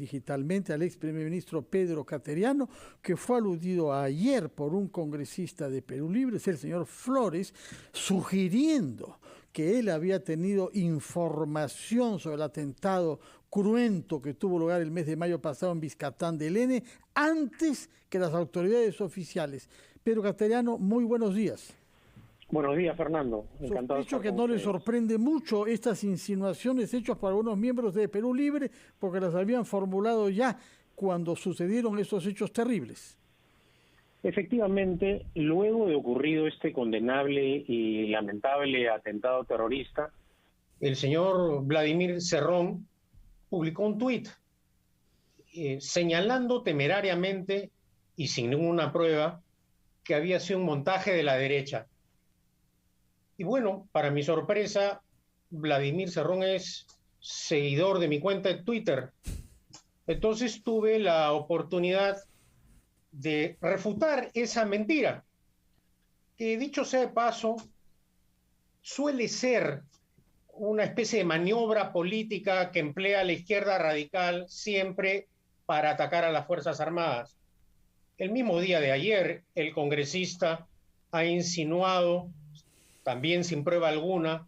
digitalmente al ex primer ministro Pedro Cateriano, que fue aludido ayer por un congresista de Perú Libre, es el señor Flores, sugiriendo que él había tenido información sobre el atentado cruento que tuvo lugar el mes de mayo pasado en Vizcatán del N, antes que las autoridades oficiales. Pedro Cateriano, muy buenos días. Buenos días, Fernando. Encantado de estar con ustedes. No le sorprende mucho estas insinuaciones hechas por algunos miembros de Perú Libre, porque las habían formulado ya cuando sucedieron esos hechos terribles. Efectivamente, luego de ocurrido este condenable y lamentable atentado terrorista, el señor Vladimir Cerrón publicó un tuit señalando temerariamente y sin ninguna prueba que había sido un montaje de la derecha. Y bueno, para mi sorpresa, Vladimir Cerrón es seguidor de mi cuenta de Twitter. Entonces tuve la oportunidad de refutar esa mentira, que dicho sea de paso, suele ser una especie de maniobra política que emplea la izquierda radical siempre para atacar a las Fuerzas Armadas. El mismo día de ayer, el congresista ha insinuado, también sin prueba alguna,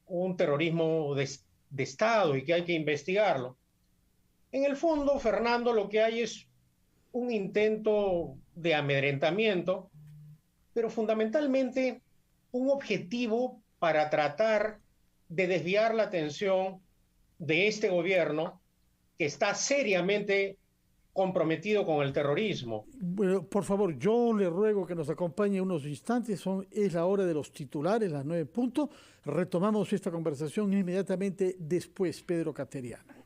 un terrorismo de Estado y que hay que investigarlo. En el fondo, Fernando, lo que hay es un intento de amedrentamiento, pero fundamentalmente un objetivo para tratar de desviar la atención de este gobierno que está seriamente comprometido con el terrorismo. Bueno, por favor, yo le ruego que nos acompañe unos instantes. Es la hora de los titulares, las 9:00. Retomamos esta conversación inmediatamente después, Pedro Cateriano.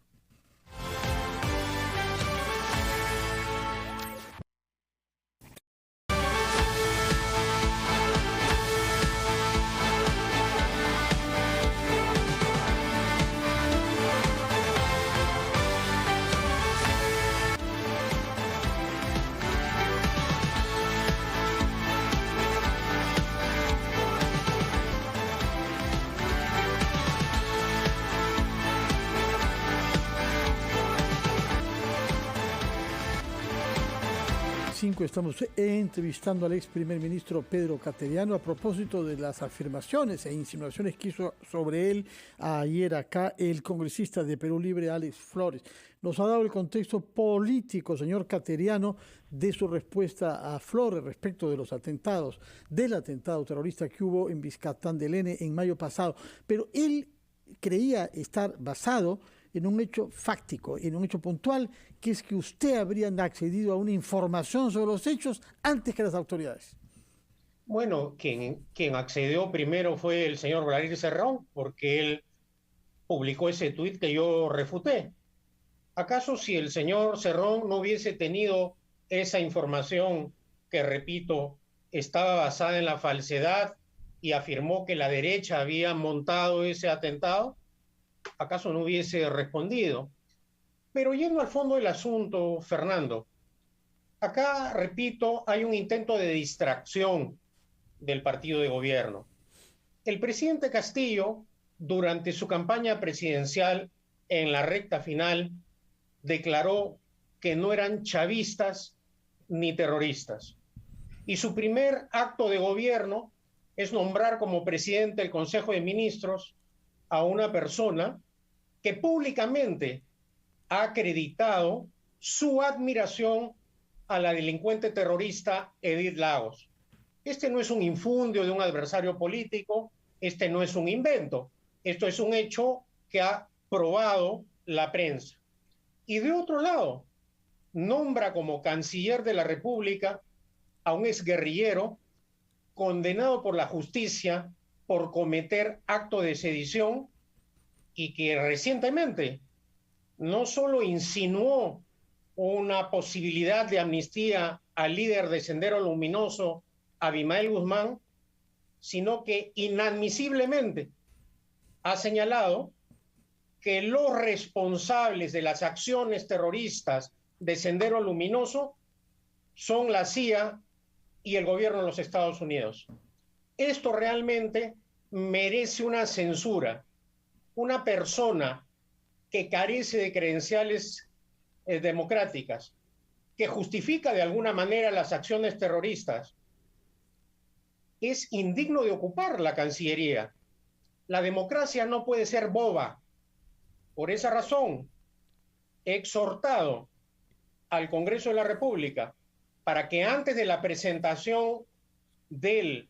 Estamos entrevistando al ex primer ministro Pedro Cateriano a propósito de las afirmaciones e insinuaciones que hizo sobre él ayer acá el congresista de Perú Libre, Alex Flores. Nos ha dado el contexto político, señor Cateriano, de su respuesta a Flores respecto de los atentados, del atentado terrorista que hubo en Vizcatán del N en mayo pasado. Pero él creía estar basado en un hecho fáctico, en un hecho puntual, que es que usted habría accedido a una información sobre los hechos antes que las autoridades. Bueno, quien accedió primero fue el señor Vladimir Cerrón, porque él publicó ese tuit que yo refuté. ¿Acaso si el señor Cerrón no hubiese tenido esa información que, repito, estaba basada en la falsedad y afirmó que la derecha había montado ese atentado? ¿Acaso no hubiese respondido? Pero yendo al fondo del asunto, Fernando, acá, repito, hay un intento de distracción del partido de gobierno. El presidente Castillo, durante su campaña presidencial en la recta final, declaró que no eran chavistas ni terroristas. Y su primer acto de gobierno es nombrar como presidente del Consejo de Ministros a una persona que públicamente ha acreditado su admiración a la delincuente terrorista Edith Lagos. Este no es un infundio de un adversario político, este no es un invento, esto es un hecho que ha probado la prensa. Y de otro lado, nombra como canciller de la República a un exguerrillero condenado por la justicia por cometer acto de sedición y que recientemente no solo insinuó una posibilidad de amnistía al líder de Sendero Luminoso, Abimael Guzmán, sino que inadmisiblemente ha señalado que los responsables de las acciones terroristas de Sendero Luminoso son la CIA y el gobierno de los Estados Unidos. Esto realmente merece una censura. Una persona que carece de credenciales democráticas, que justifica de alguna manera las acciones terroristas, es indigno de ocupar la Cancillería. La democracia no puede ser boba. Por esa razón, he exhortado al Congreso de la República para que antes de la presentación del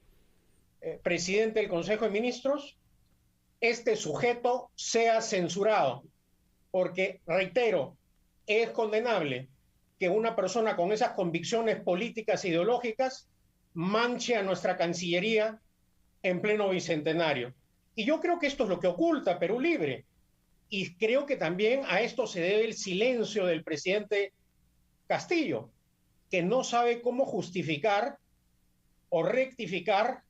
presidente del Consejo de Ministros, este sujeto sea censurado. Porque, reitero, es condenable que una persona con esas convicciones políticas e ideológicas manche a nuestra Cancillería en pleno bicentenario. Y yo creo que esto es lo que oculta Perú Libre. Y creo que también a esto se debe el silencio del presidente Castillo, que no sabe cómo justificar o rectificar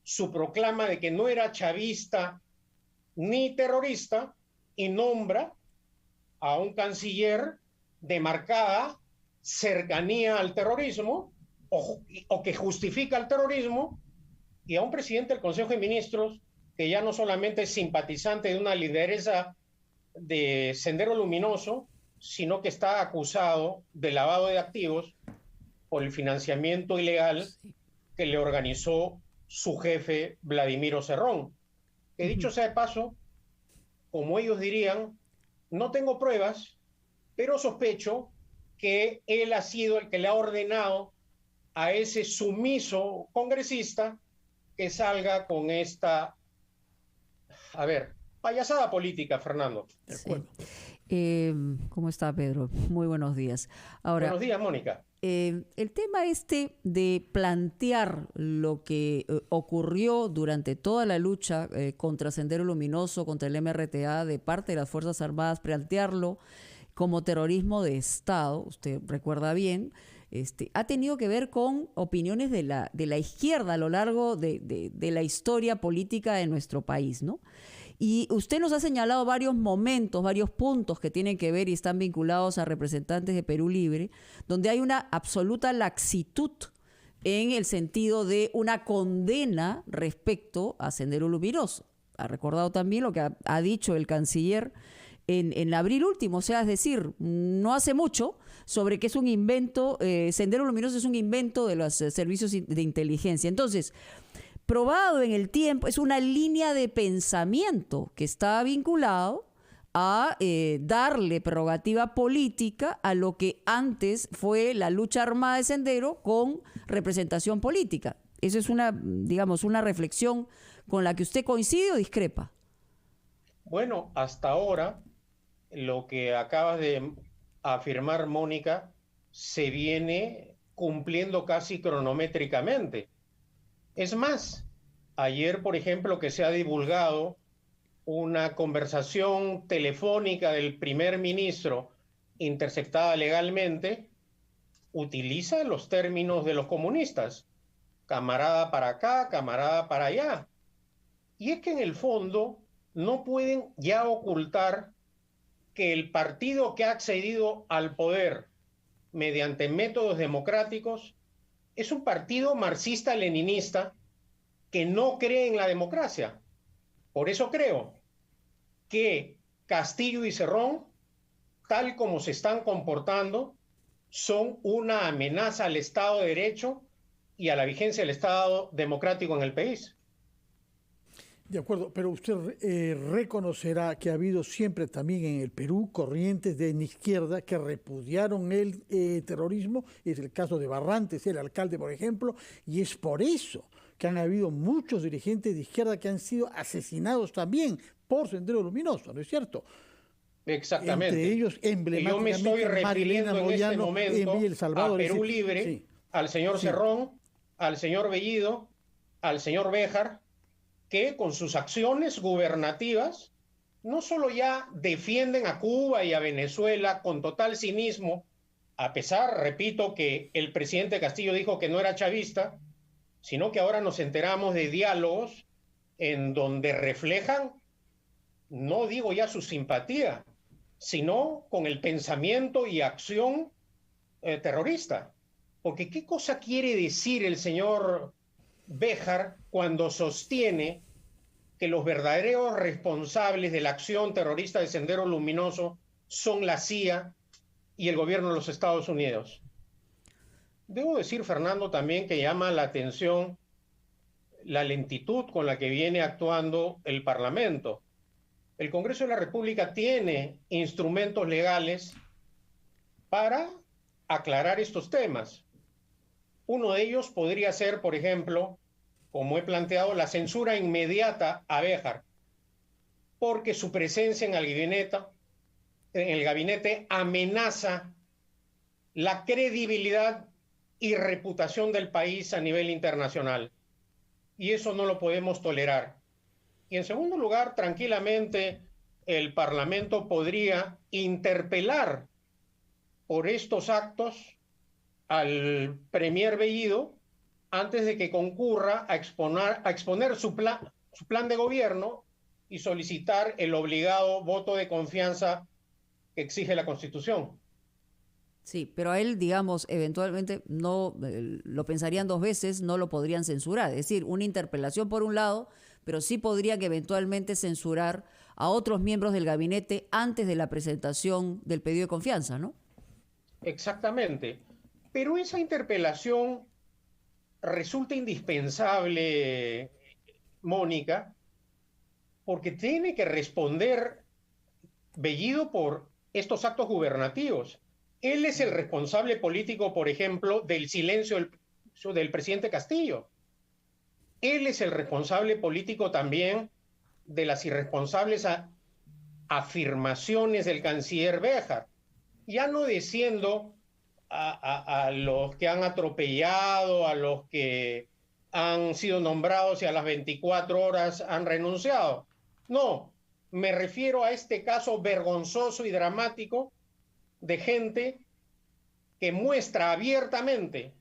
su proclama de que no era chavista ni terrorista y nombra a un canciller de marcada cercanía al terrorismo o que justifica el terrorismo, y a un presidente del Consejo de Ministros que ya no solamente es simpatizante de una lideresa de Sendero Luminoso, sino que está acusado de lavado de activos por el financiamiento ilegal que le organizó su jefe Vladimiro Cerrón. Que dicho sea de paso, como ellos dirían, no tengo pruebas, pero sospecho que él ha sido el que le ha ordenado a ese sumiso congresista que salga con esta, payasada política, Fernando. De acuerdo. ¿Cómo está, Pedro? Muy buenos días. Ahora, buenos días, Mónica. El tema de plantear lo que ocurrió durante toda la lucha contra Sendero Luminoso, contra el MRTA de parte de las Fuerzas Armadas, plantearlo como terrorismo de Estado, usted recuerda bien, ha tenido que ver con opiniones de la izquierda a lo largo de la historia política de nuestro país, ¿no? Y usted nos ha señalado varios momentos, varios puntos que tienen que ver y están vinculados a representantes de Perú Libre, donde hay una absoluta laxitud en el sentido de una condena respecto a Sendero Luminoso. Ha recordado también lo que ha dicho el canciller en abril último, o sea, es decir, no hace mucho, sobre que es un invento, Sendero Luminoso es un invento de los servicios de inteligencia. Entonces, probado en el tiempo, es una línea de pensamiento que está vinculado a darle prerrogativa política a lo que antes fue la lucha armada de Sendero con representación política. Esa es una reflexión con la que usted coincide o discrepa. Bueno, hasta ahora, lo que acabas de afirmar, Mónica, se viene cumpliendo casi cronométricamente. Es más, ayer, por ejemplo, que se ha divulgado una conversación telefónica del primer ministro interceptada legalmente, utiliza los términos de los comunistas, camarada para acá, camarada para allá. Y es que en el fondo no pueden ya ocultar que el partido que ha accedido al poder mediante métodos democráticos es un partido marxista-leninista que no cree en la democracia. Por eso creo que Castillo y Cerrón, tal como se están comportando, son una amenaza al Estado de Derecho y a la vigencia del Estado democrático en el país. De acuerdo, pero usted reconocerá que ha habido siempre también en el Perú corrientes de izquierda que repudiaron el terrorismo. Es el caso de Barrantes, el alcalde, por ejemplo, y es por eso que han habido muchos dirigentes de izquierda que han sido asesinados también por Sendero Luminoso, ¿no es cierto? Exactamente. Entre ellos, emblemáticamente, yo me estoy refiriendo en Moyano, este momento en El Salvador, a Perú Libre, sí, al señor Cerrón, al señor Bellido, al señor Béjar, que con sus acciones gubernativas no solo ya defienden a Cuba y a Venezuela con total cinismo, a pesar, repito, que el presidente Castillo dijo que no era chavista, sino que ahora nos enteramos de diálogos en donde reflejan, no digo ya su simpatía, sino con el pensamiento y acción terrorista. Porque ¿qué cosa quiere decir el señor Béjar cuando sostiene que los verdaderos responsables de la acción terrorista de Sendero Luminoso son la CIA y el gobierno de los Estados Unidos. Debo decir, Fernando, también que llama la atención la lentitud con la que viene actuando el Parlamento. El Congreso de la República tiene instrumentos legales para aclarar estos temas. Uno de ellos podría ser, por ejemplo, como he planteado, la censura inmediata a Béjar, porque su presencia en el gabinete amenaza la credibilidad y reputación del país a nivel internacional. Y eso no lo podemos tolerar. Y en segundo lugar, tranquilamente, el Parlamento podría interpelar por estos actos al premier Bellido antes de que concurra a exponer su plan de gobierno y solicitar el obligado voto de confianza que exige la Constitución. Sí, pero a él, digamos, eventualmente no lo pensarían dos veces, no lo podrían censurar. Es decir, una interpelación por un lado, pero sí podrían eventualmente censurar a otros miembros del gabinete antes de la presentación del pedido de confianza, ¿no? Exactamente. Pero esa interpelación resulta indispensable, Mónica, porque tiene que responder Bellido por estos actos gubernativos. Él es el responsable político, por ejemplo, del silencio del presidente Castillo. Él es el responsable político también de las irresponsables afirmaciones del canciller Béjar. Ya no diciendo a los que han atropellado, a los que han sido nombrados y a las 24 horas han renunciado. No, me refiero a este caso vergonzoso y dramático de gente que muestra abiertamente,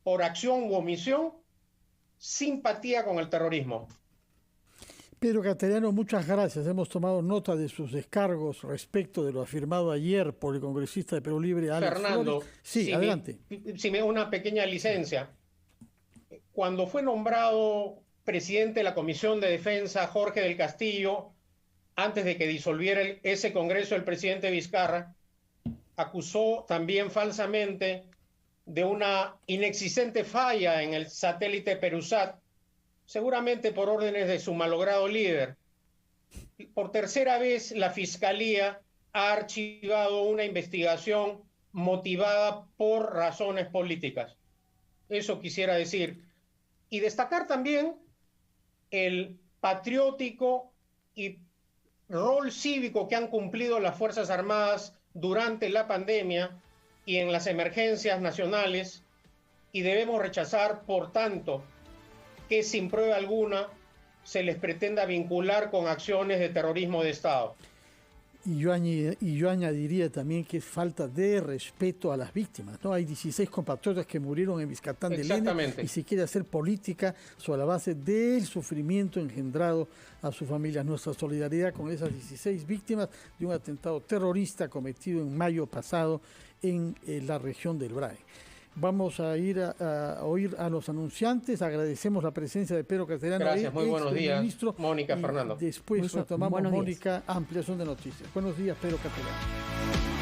por acción u omisión, simpatía con el terrorismo. Pedro Cateriano, muchas gracias. Hemos tomado nota de sus descargos respecto de lo afirmado ayer por el congresista de Perú Libre, Alex Fernando, Flores. Sí, adelante. Si me da una pequeña licencia. Cuando fue nombrado presidente de la Comisión de Defensa Jorge del Castillo, antes de que disolviera ese Congreso el presidente Vizcarra, acusó también falsamente de una inexistente falla en el satélite Perusat, seguramente por órdenes de su malogrado líder. Por tercera vez, la Fiscalía ha archivado una investigación motivada por razones políticas. Eso quisiera decir. Y destacar también el patriótico y rol cívico que han cumplido las Fuerzas Armadas durante la pandemia y en las emergencias nacionales, y debemos rechazar, por tanto, que sin prueba alguna se les pretenda vincular con acciones de terrorismo de Estado. Y yo añadiría también que es falta de respeto a las víctimas, ¿no? Hay 16 compatriotas que murieron en Vizcatán de Lena y se quiere hacer política sobre la base del sufrimiento engendrado a sus familias. Nuestra solidaridad con esas 16 víctimas de un atentado terrorista cometido en mayo pasado en la región del Brae. Vamos a ir a oír a los anunciantes. Agradecemos la presencia de Pedro Cateriano. Gracias, muy buenos días, ministro, Mónica, Fernando. Después retomamos, Mónica, ampliación de noticias. Buenos días, Pedro Cateriano.